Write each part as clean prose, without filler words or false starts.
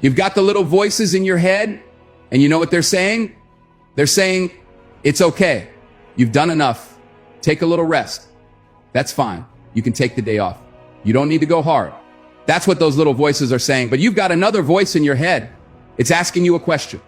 You've got the little voices in your head, and you know what they're saying? They're saying, it's okay. You've done enough. Take a little rest. That's fine. You can take the day off. You don't need to go hard. That's what those little voices are saying. But you've got another voice in your head. It's asking you a question.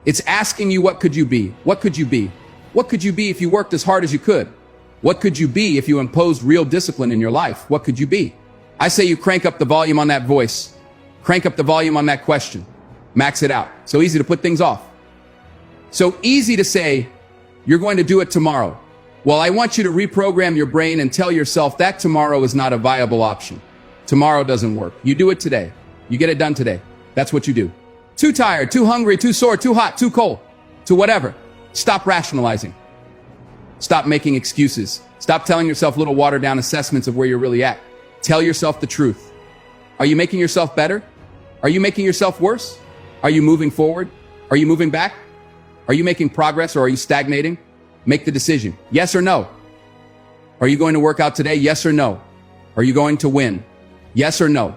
It's asking you, what could you be? What could you be? What could you be if you worked as hard as you could? What could you be if you imposed real discipline in your life? What could you be? I say you crank up the volume on that voice. Crank up the volume on that question. Max it out. So easy to put things off. So easy to say, you're going to do it tomorrow. Well, I want you to reprogram your brain and tell yourself that tomorrow is not a viable option. Tomorrow doesn't work. You do it today. You get it done today. That's what you do. Too tired, too hungry, too sore, too hot, too cold, to whatever. Stop rationalizing. Stop making excuses. Stop telling yourself little watered down assessments of where you're really at. Tell yourself the truth. Are you making yourself better? Are you making yourself worse? Are you moving forward? Are you moving back? Are you making progress, or are you stagnating? Make the decision. Yes or no? Are you going to work out today? Yes or no? Are you going to win? Yes or no?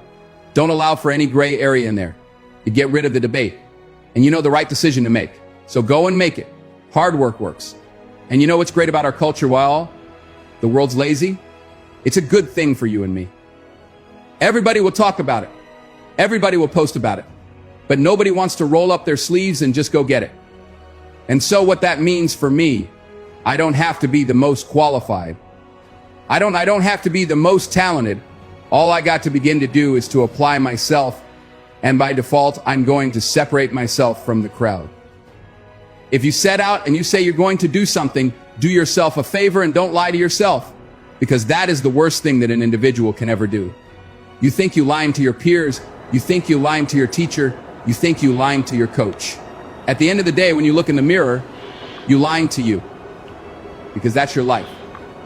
Don't allow for any gray area in there. You get rid of the debate. And you know the right decision to make. So go and make it. Hard work works. And you know what's great about our culture? While the world's lazy, it's a good thing for you and me. Everybody will talk about it. Everybody will post about it. But nobody wants to roll up their sleeves and just go get it. And so what that means for me, I don't have to be the most qualified. I don't have to be the most talented. All I got to begin to do is to apply myself. And by default, I'm going to separate myself from the crowd. If you set out and you say you're going to do something, do yourself a favor and don't lie to yourself, because that is the worst thing that an individual can ever do. You think you lying to your peers, you think you lying to your teacher, you think you lying to your coach. At the end of the day, when you look in the mirror, you lying to you, because that's your life.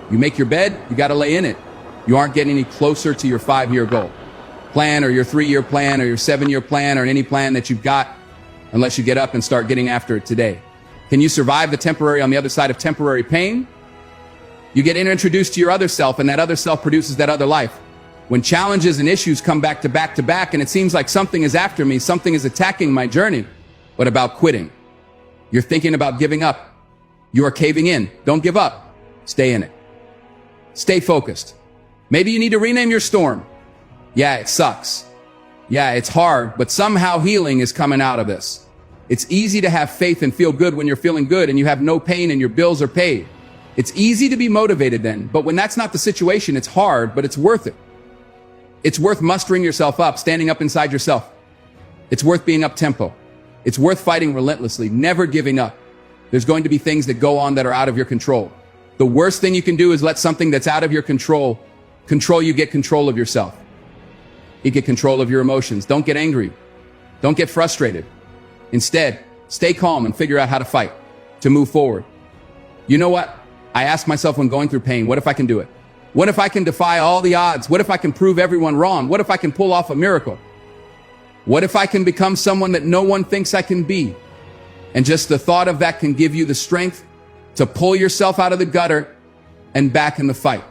You make your bed, you got to lay in it. You aren't getting any closer to your 5-year goal plan, or your 3-year plan, or your 7-year plan, or any plan that you've got, unless you get up and start getting after it today. Can you survive the temporary on the other side of temporary pain? You get introduced to your other self, and that other self produces that other life. When challenges and issues come back to back to back, and it seems like something is after me, something is attacking my journey, what about quitting? You're thinking about giving up. You are caving in. Don't give up. Stay in it. Stay focused. Maybe you need to rename your storm. Yeah, it sucks. Yeah, it's hard, but somehow healing is coming out of this. It's easy to have faith and feel good when you're feeling good and you have no pain and your bills are paid. It's easy to be motivated then, but when that's not the situation, it's hard, but it's worth it. It's worth mustering yourself up, standing up inside yourself. It's worth being up tempo. It's worth fighting relentlessly, never giving up. There's going to be things that go on that are out of your control. The worst thing you can do is let something that's out of your control you. Get control of yourself. You get control of your emotions. Don't get angry. Don't get frustrated. Instead, stay calm and figure out how to fight, to move forward. You know what? I ask myself when going through pain, what if I can do it? What if I can defy all the odds? What if I can prove everyone wrong? What if I can pull off a miracle? What if I can become someone that no one thinks I can be? And just the thought of that can give you the strength to pull yourself out of the gutter and back in the fight.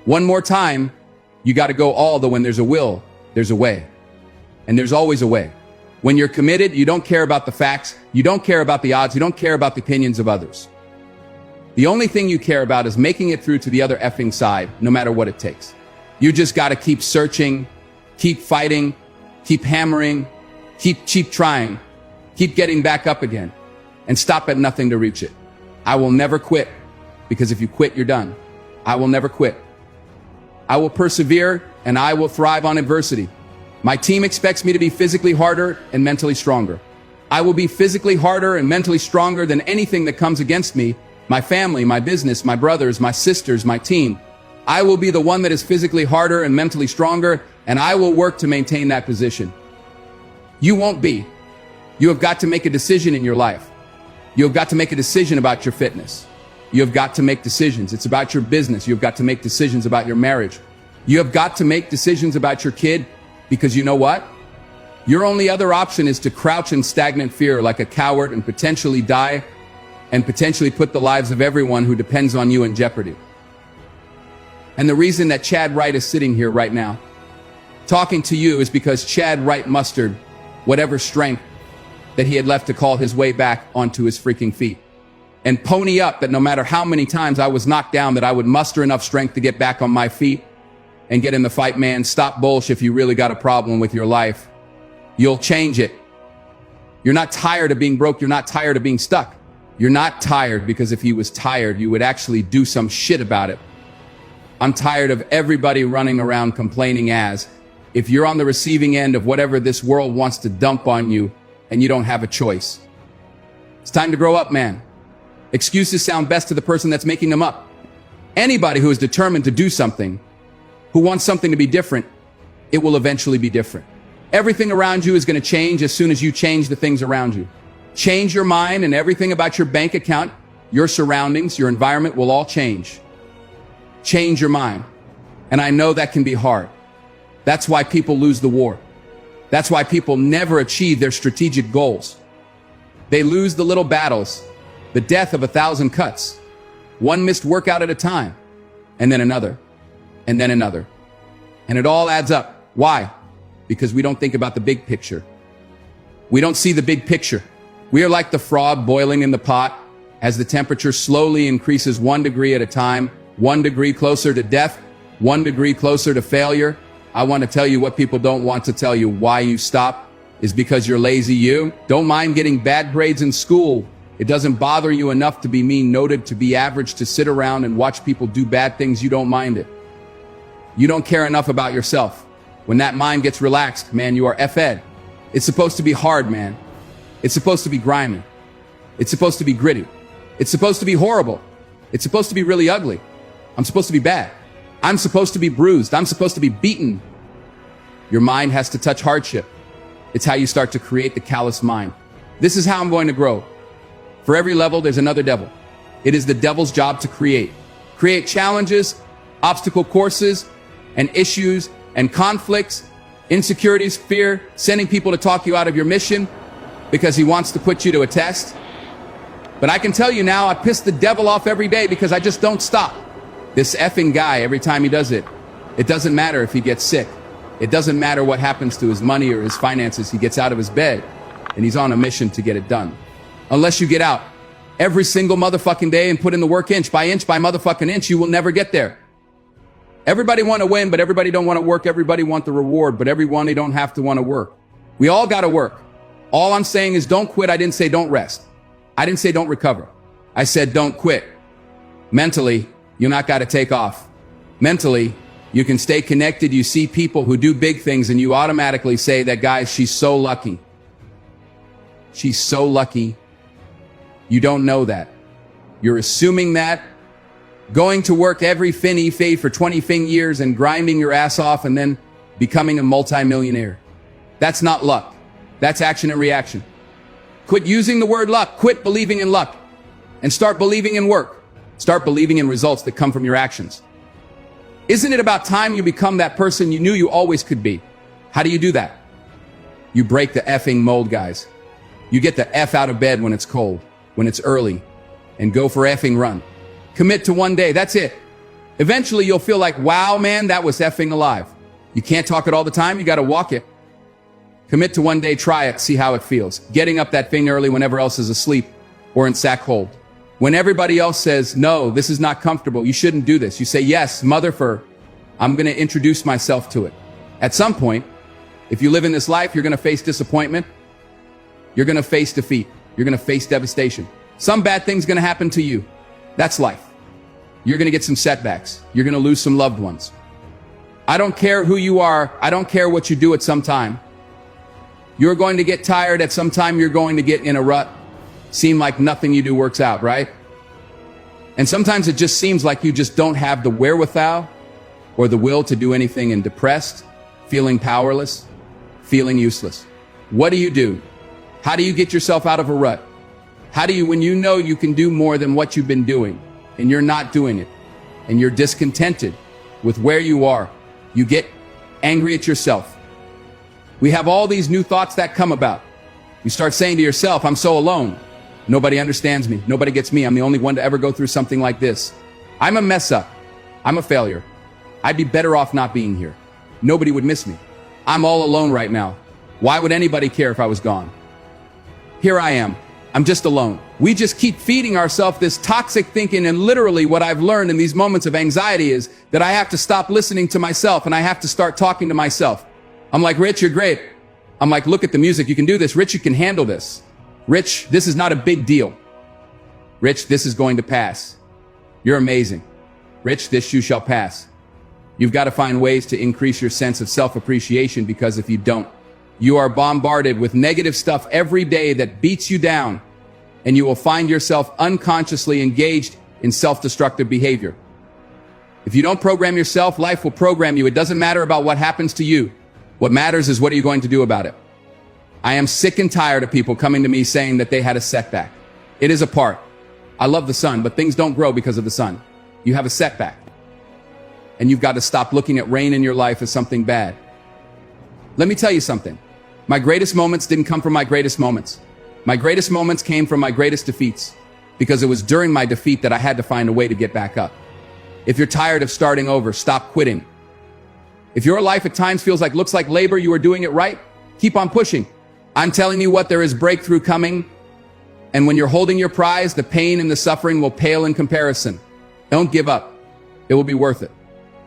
One more time, you got to go all the when there's a will, there's a way. And there's always a way. When you're committed, you don't care about the facts. You don't care about the odds. You don't care about the opinions of others. The only thing you care about is making it through to the other effing side, no matter what it takes. You just got to keep searching, keep fighting, keep hammering, keep trying, keep getting back up again, and stop at nothing to reach it. I will never quit, because if you quit, you're done. I will never quit. I will persevere, and I will thrive on adversity. My team expects me to be physically harder and mentally stronger. I will be physically harder and mentally stronger than anything that comes against me, my family, my business, my brothers, my sisters, my team. I will be the one that is physically harder and mentally stronger, and I will work to maintain that position. You won't be. You have got to make a decision in your life. You have got to make a decision about your fitness. You have got to make decisions. It's about your business. You have got to make decisions about your marriage. You have got to make decisions about your kid, because you know what? Your only other option is to crouch in stagnant fear like a coward and potentially die, and potentially put the lives of everyone who depends on you in jeopardy. And the reason that Chad Wright is sitting here right now talking to you is because Chad Wright Mustard whatever strength that he had left to call his way back onto his freaking feet. And pony up that no matter how many times I was knocked down, that I would muster enough strength to get back on my feet and get in the fight, man. Stop bullshit if you really got a problem with your life. You'll change it. You're not tired of being broke. You're not tired of being stuck. You're not tired because if you was tired, you would actually do some shit about it. I'm tired of everybody running around complaining as if you're on the receiving end of whatever this world wants to dump on you and you don't have a choice. It's time to grow up, man. Excuses sound best to the person that's making them up. Anybody who is determined to do something, who wants something to be different, it will eventually be different. Everything around you is going to change as soon as you change the things around you. Change your mind and everything about your bank account, your surroundings, your environment will all change. Change your mind. And I know that can be hard. That's why people lose the war. That's why people never achieve their strategic goals. They lose the little battles, the death of 1,000 cuts, one missed workout at a time, and then another, and then another. And it all adds up. Why? Because we don't think about the big picture. We don't see the big picture. We are like the frog boiling in the pot as the temperature slowly increases 1 degree at a time, 1 degree closer to death, 1 degree closer to failure. I want to tell you what people don't want to tell you. Why you stop is because you're lazy. You don't mind getting bad grades in school. It doesn't bother you enough to be mean noted, to be average, to sit around and watch people do bad things. You don't mind it. You don't care enough about yourself. When that mind gets relaxed, man, you are F-ed. It's supposed to be hard, man. It's supposed to be grimy. It's supposed to be gritty. It's supposed to be horrible. It's supposed to be really ugly. I'm supposed to be bad. I'm supposed to be bruised. I'm supposed to be beaten. Your mind has to touch hardship. It's how you start to create the callous mind. This is how I'm going to grow. For every level, there's another devil. It is the devil's job to create. Create challenges, obstacle courses, and issues, and conflicts, insecurities, fear, sending people to talk you out of your mission because he wants to put you to a test. But I can tell you now, I piss the devil off every day because I just don't stop. This effing guy, every time he does it, it doesn't matter if he gets sick. It doesn't matter what happens to his money or his finances. He gets out of his bed and he's on a mission to get it done. Unless you get out every single motherfucking day and put in the work inch by motherfucking inch, you will never get there. Everybody want to win, but everybody don't want to work. Everybody want the reward, but everyone, they don't have to want to work. We all got to work. All I'm saying is don't quit. I didn't say don't rest. I didn't say don't recover. I said don't quit. Mentally, you not got to take off. Mentally, you can stay connected. You see people who do big things and you automatically say that, guys, she's so lucky. She's so lucky. You don't know that. You're assuming that. Going to work every finny fade for 20 years and grinding your ass off and then becoming a multimillionaire. That's not luck. That's action and reaction. Quit using the word luck. Quit believing in luck and start believing in work. Start believing in results that come from your actions. Isn't it about time you become that person you knew you always could be? How do you do that? You break the effing mold, guys. You get the F out of bed when it's cold, when it's early, and go for effing run. Commit to one day. That's it. Eventually, you'll feel like, wow, man, that was effing alive. You can't talk it all the time. You got to walk it. Commit to one day. Try it. See how it feels. Getting up that thing early whenever else is asleep or in sack hold. When everybody else says, no, this is not comfortable, you shouldn't do this, you say, yes, motherfucker, I'm going to introduce myself to it. At some point, if you live in this life, you're going to face disappointment. You're going to face defeat. You're going to face devastation. Some bad thing's going to happen to you. That's life. You're going to get some setbacks. You're going to lose some loved ones. I don't care who you are. I don't care what you do at some time. You're going to get tired at some time. You're going to get in a rut. Seem like nothing you do works out, right? And sometimes it just seems like you just don't have the wherewithal or the will to do anything, and depressed, feeling powerless, feeling useless. What do? How do you get yourself out of a rut? How do you, when you know you can do more than what you've been doing and you're not doing it and you're discontented with where you are, you get angry at yourself. We have all these new thoughts that come about. You start saying to yourself, I'm so alone. Nobody understands me. Nobody gets me. I'm the only one to ever go through something like this. I'm a mess up. I'm a failure. I'd be better off not being here. Nobody would miss me. I'm all alone right now. Why would anybody care if I was gone? Here I am. I'm just alone. We just keep feeding ourselves this toxic thinking, and literally what I've learned in these moments of anxiety is that I have to stop listening to myself and I have to start talking to myself. I'm like, Rich, you're great. I'm like, look at the music. You can do this. Rich, you can handle this. Rich, this is not a big deal. Rich, this is going to pass. You're amazing. Rich, this too shall pass. You've got to find ways to increase your sense of self-appreciation, because if you don't, you are bombarded with negative stuff every day that beats you down, and you will find yourself unconsciously engaged in self-destructive behavior. If you don't program yourself, life will program you. It doesn't matter about what happens to you. What matters is what are you going to do about it? I am sick and tired of people coming to me saying that they had a setback. It is a part. I love the sun, but things don't grow because of the sun. You have a setback. And you've got to stop looking at rain in your life as something bad. Let me tell you something. My greatest moments didn't come from my greatest moments. My greatest moments came from my greatest defeats, because it was during my defeat that I had to find a way to get back up. If you're tired of starting over, stop quitting. If your life at times looks like labor, you are doing it right, keep on pushing. I'm telling you what, there is breakthrough coming. And when you're holding your prize, the pain and the suffering will pale in comparison. Don't give up. It will be worth it.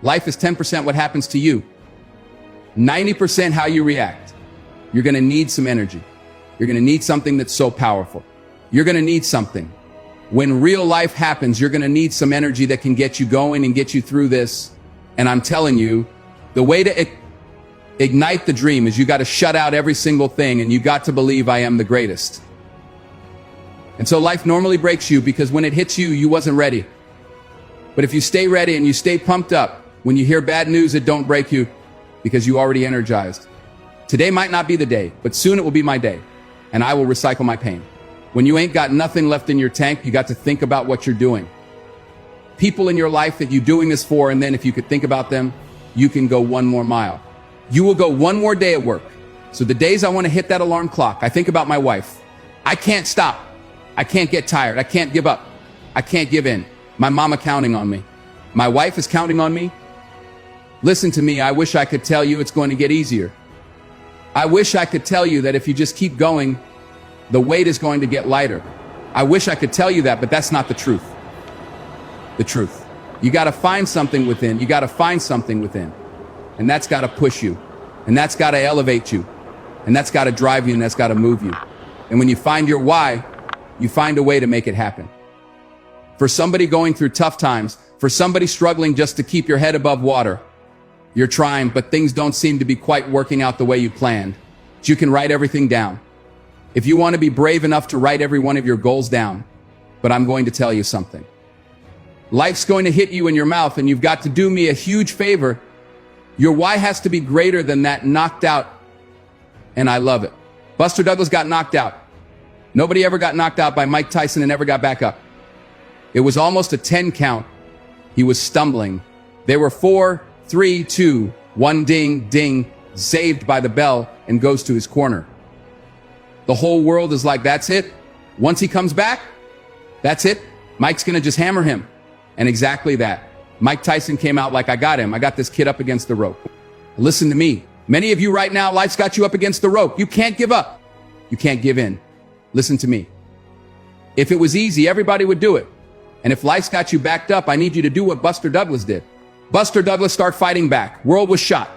Life is 10% what happens to you, 90% how you react. You're going to need some energy. You're going to need something that's so powerful. You're going to need something. When real life happens, you're going to need some energy that can get you going and get you through this. And I'm telling you, the way to ignite the dream is you got to shut out every single thing, and you got to believe I am the greatest. And so life normally breaks you because when it hits you, you wasn't ready. But if you stay ready and you stay pumped up, when you hear bad news, it don't break you because you already energized. Today might not be the day, but soon it will be my day, and I will recycle my pain. When you ain't got nothing left in your tank, you got to think about what you're doing. People in your life that you're doing this for, and then if you could think about them, you can go one more mile. You will go one more day at work. So the days I want to hit that alarm clock, I think about my wife. I can't stop. I can't get tired. I can't give up. I can't give in. My mama counting on me. My wife is counting on me. Listen to me. I wish I could tell you it's going to get easier. I wish I could tell you that if you just keep going, the weight is going to get lighter. I wish I could tell you that, but that's not the truth. The truth. You got to find something within. You got to find something within. And that's got to push you. And that's got to elevate you. And that's got to drive you, and that's got to move you. And when you find your why, you find a way to make it happen. For somebody going through tough times, for somebody struggling just to keep your head above water, you're trying, but things don't seem to be quite working out the way you planned. But you can write everything down. If you want to be brave enough to write every one of your goals down, but I'm going to tell you something. Life's going to hit you in your mouth, and you've got to do me a huge favor. Your why has to be greater than that knocked out. And I love it. Buster Douglas got knocked out. Nobody ever got knocked out by Mike Tyson and never got back up. It was almost a 10 count. He was stumbling. They were 4, 3, 2, 1, ding, ding, saved by the bell, and goes to his corner. The whole world is like, that's it. Once he comes back, that's it. Mike's going to just hammer him. And exactly that. Mike Tyson came out like, I got him. I got this kid up against the rope. Listen to me. Many of you right now, life's got you up against the rope. You can't give up. You can't give in. Listen to me. If it was easy, everybody would do it. And if life's got you backed up, I need you to do what Buster Douglas did. Buster Douglas started fighting back. World was shot.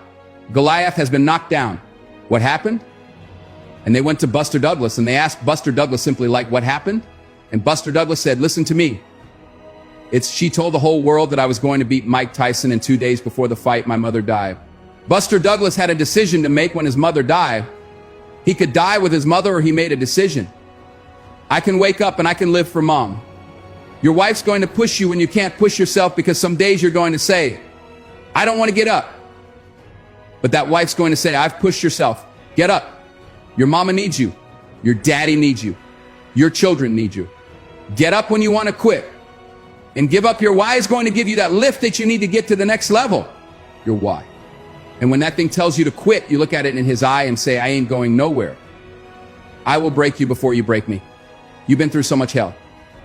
Goliath has been knocked down. What happened? And they went to Buster Douglas and they asked Buster Douglas simply like, what happened? And Buster Douglas said, listen to me. She told the whole world that I was going to beat Mike Tyson, and 2 days before the fight, my mother died. Buster Douglas had a decision to make when his mother died. He could die with his mother, or he made a decision. I can wake up and I can live for mom. Your wife's going to push you when you can't push yourself, because some days you're going to say, I don't want to get up. But that wife's going to say, I've pushed yourself. Get up. Your mama needs you. Your daddy needs you. Your children need you. Get up when you want to quit. And give up. Your why is going to give you that lift that you need to get to the next level. Your why. And when that thing tells you to quit, you look at it in his eye and say, I ain't going nowhere. I will break you before you break me. You've been through so much hell.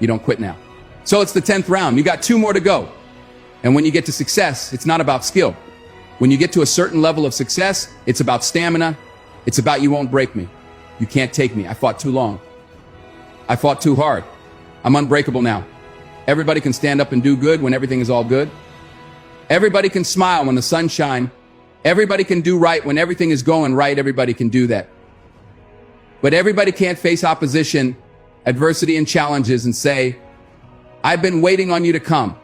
You don't quit now. So it's the 10th round. You got 2 more to go. And when you get to success, it's not about skill. When you get to a certain level of success, it's about stamina, It's about you won't break me. You can't take me. I fought too long. I fought too hard. I'm unbreakable now. Everybody can stand up and do good when everything is all good. Everybody can smile when the sun shines. Everybody can do right when everything is going right. Everybody can do that. But everybody can't face opposition, adversity, and challenges and say, I've been waiting on you to come.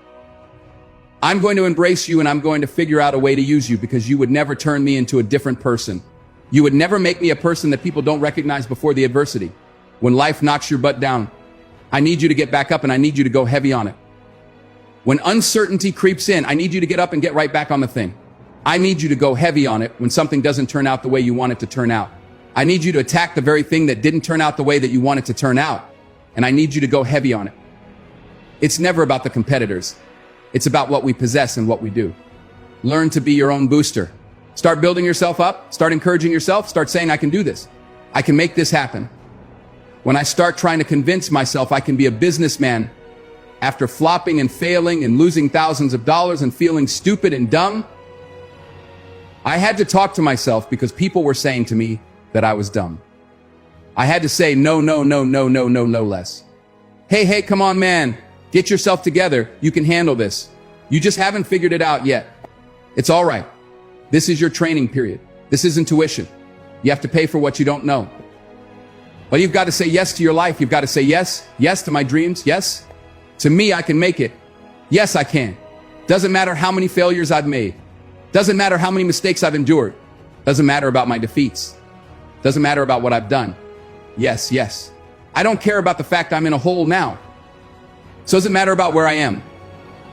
I'm going to embrace you and I'm going to figure out a way to use you because you would never turn me into a different person. You would never make me a person that people don't recognize before the adversity. When life knocks your butt down, I need you to get back up and I need you to go heavy on it. When uncertainty creeps in, I need you to get up and get right back on the thing. I need you to go heavy on it when something doesn't turn out the way you want it to turn out. I need you to attack the very thing that didn't turn out the way that you want it to turn out. And I need you to go heavy on it. It's never about the competitors. It's about what we possess and what we do. Learn to be your own booster. Start building yourself up. Start encouraging yourself. Start saying, I can do this. I can make this happen. When I start trying to convince myself I can be a businessman after flopping and failing and losing thousands of dollars and feeling stupid and dumb, I had to talk to myself because people were saying to me that I was dumb. I had to say, no, no, no, no, no, no, no less. Hey, come on, man. Get yourself together. You can handle this. You just haven't figured it out yet. It's all right. This is your training period. This isn't tuition. You have to pay for what you don't know. But you've got to say yes to your life. You've got to say yes. Yes to my dreams. Yes. To me, I can make it. Yes, I can. Doesn't matter how many failures I've made. Doesn't matter how many mistakes I've endured. Doesn't matter about my defeats. Doesn't matter about what I've done. Yes, yes. I don't care about the fact I'm in a hole now. So does it matter about where I am?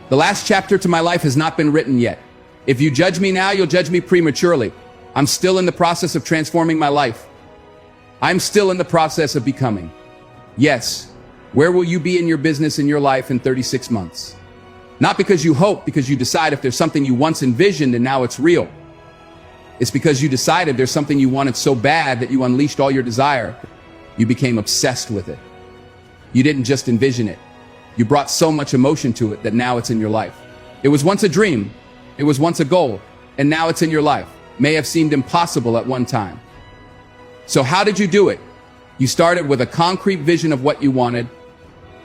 The last chapter to my life has not been written yet. If you judge me now, you'll judge me prematurely. I'm still in the process of transforming my life. I'm still in the process of becoming. Yes. Where will you be in your business, in your life in 36 months? Not because you hope, because you decide if there's something you once envisioned and now it's real. It's because you decided there's something you wanted so bad that you unleashed all your desire. You became obsessed with it. You didn't just envision it. You brought so much emotion to it that now it's in your life. It was once a dream. It was once a goal. And now it's in your life. May have seemed impossible at one time. So how did you do it? You started with a concrete vision of what you wanted,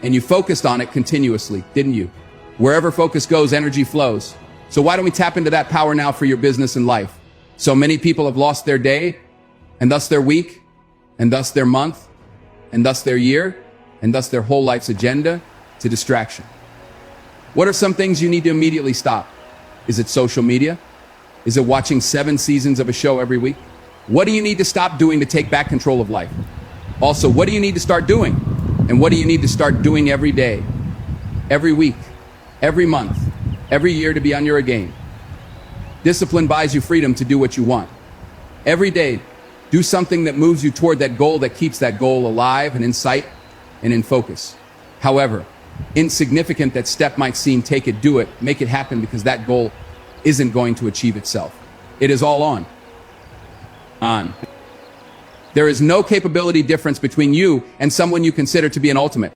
and you focused on it continuously, didn't you? Wherever focus goes, energy flows. So why don't we tap into that power now for your business and life? So many people have lost their day, and thus their week, and thus their month, and thus their year, and thus their whole life's agenda to distraction. What are some things you need to immediately stop? Is it social media? Is it watching 7 seasons of a show every week? What do you need to stop doing to take back control of life? Also, what do you need to start doing? And what do you need to start doing every day, every week, every month, every year to be on your game? Discipline buys you freedom to do what you want. Every day, do something that moves you toward that goal, that keeps that goal alive and in sight and in focus. However insignificant that step might seem, take it, do it, make it happen, because that goal isn't going to achieve itself. It is all on. There is no capability difference between you and someone you consider to be an ultimate.